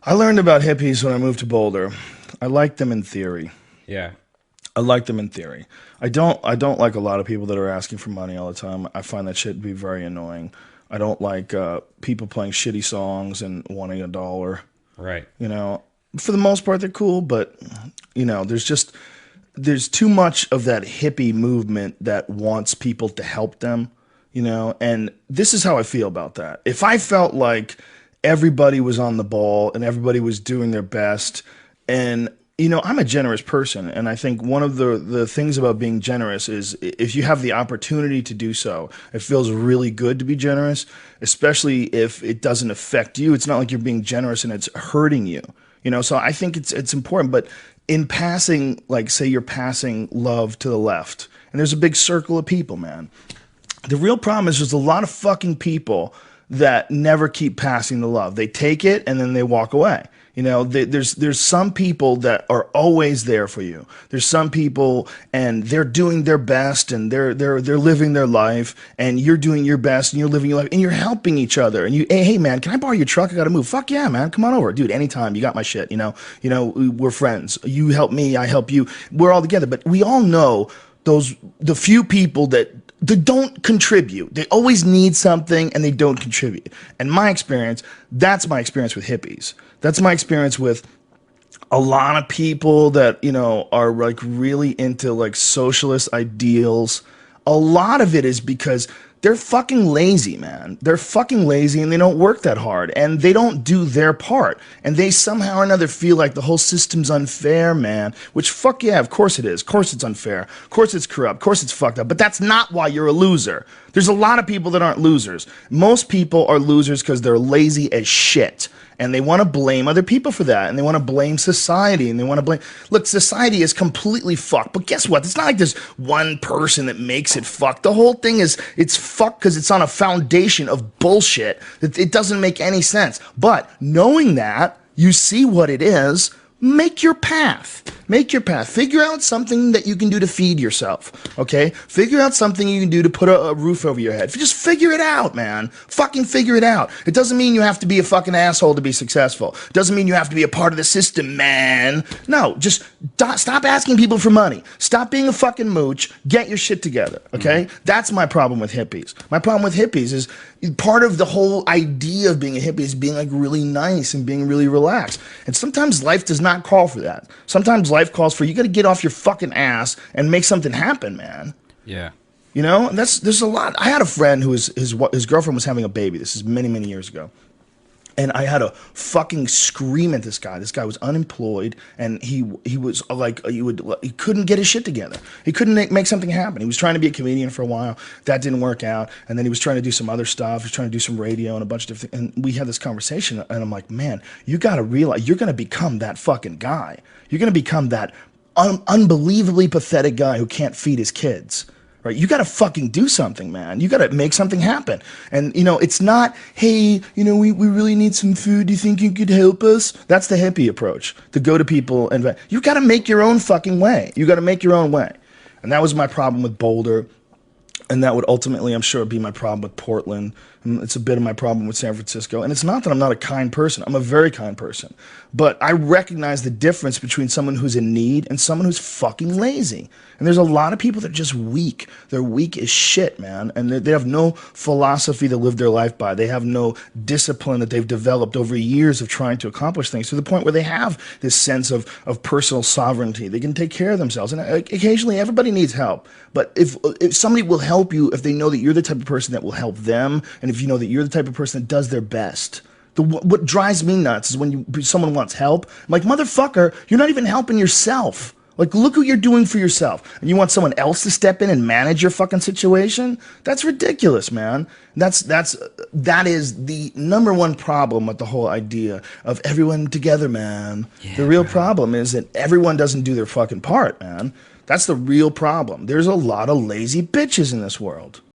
I learned about hippies when I moved to Boulder. I like them in theory. Yeah. I like them in theory. I don't like a lot of people that are asking for money all the time. I find that shit to be very annoying. I don't like people playing shitty songs and wanting $1. Right. You know, for the most part they're cool, but you know, there's too much of that hippie movement that wants people to help them, you know, and this is how I feel about that. If I felt like everybody was on the ball and everybody was doing their best, and you know, I'm a generous person, and I think one of the things about being generous is if you have the opportunity to do so, it feels really good to be generous, especially if it doesn't affect you. It's not like you're being generous and it's hurting you, you know. So I think it's important, but in passing, like say you're passing love to the left, and there's a big circle of people, man. The real problem is there's a lot of fucking people that never keep passing the love. They take it and then they walk away. You know, there's some people that are always there for you. There's some people and they're doing their best and they're living their life, and you're doing your best and you're living your life and you're helping each other. And you, hey man, can I borrow your truck? I gotta move. Fuck yeah, man, come on over, dude. Anytime, you got my shit. You know, we're friends. You help me, I help you. We're all together. But we all know the few people that they don't contribute. They always need something and they don't contribute. And my experience, that's my experience with hippies. That's my experience with a lot of people that, you know, are like really into like socialist ideals. A lot of it is because they're fucking lazy, man. They're fucking lazy and they don't work that hard and they don't do their part. And they somehow or another feel like the whole system's unfair, man. Which, fuck yeah, of course it is. Of course it's unfair. Of course it's corrupt. Of course it's fucked up. But that's not why you're a loser. There's a lot of people that aren't losers. Most people are losers because they're lazy as shit. And they want to blame other people for that. And they want to blame society. And they want to blame... Look, society is completely fucked. But guess what? It's not like there's one person that makes it fucked. The whole thing is... It's fucked because it's on a foundation of bullshit. It doesn't make any sense. But knowing that, you see what it is... Make your path. Make your path. Figure out something that you can do to feed yourself, okay? Figure out something you can do to put a roof over your head. Just figure it out, man. Fucking figure it out. It doesn't mean you have to be a fucking asshole to be successful. It doesn't mean you have to be a part of the system, man. No, just stop asking people for money. Stop being a fucking mooch. Get your shit together, okay? That's my problem with hippies. My problem with hippies is part of the whole idea of being a hippie is being like really nice and being really relaxed. And sometimes life does not call for that. Sometimes life calls for you got to get off your fucking ass and make something happen, man. Yeah. You know, there's a lot. I had a friend who his girlfriend was having a baby. This is many years ago. And I had to fucking scream at this guy. This guy was unemployed, and he was like he couldn't get his shit together. He couldn't make something happen. He was trying to be a comedian for a while. That didn't work out. And then he was trying to do some other stuff. He was trying to do some radio and a bunch of different things. And we had this conversation, and I'm like, man, you got to realize you're going to become that fucking guy. You're going to become that unbelievably pathetic guy who can't feed his kids. Right? You got to fucking do something, man. You got to make something happen. And, you know, it's not, hey, you know, we really need some food. Do you think you could help us? That's the hippie approach, to go to people and you got to make your own fucking way. You got to make your own way. And that was my problem with Boulder. And that would ultimately, I'm sure, be my problem with Portland. And it's a bit of my problem with San Francisco. And it's not that I'm not a kind person. I'm a very kind person. But I recognize the difference between someone who's in need and someone who's fucking lazy. And there's a lot of people that are just weak. They're weak as shit, man. And they have no philosophy to live their life by. They have no discipline that they've developed over years of trying to accomplish things, to the point where they have this sense of personal sovereignty. They can take care of themselves. And occasionally, everybody needs help. But if somebody will help you, if they know that you're the type of person that will help them, and if you know that you're the type of person that does their best. What drives me nuts is when someone wants help. I'm like, motherfucker, you're not even helping yourself. Like, look what you're doing for yourself. And you want someone else to step in and manage your fucking situation? That's ridiculous, man. That is the #1 problem with the whole idea of everyone together, man. Yeah, the real problem is that everyone doesn't do their fucking part, man. That's the real problem. There's a lot of lazy bitches in this world.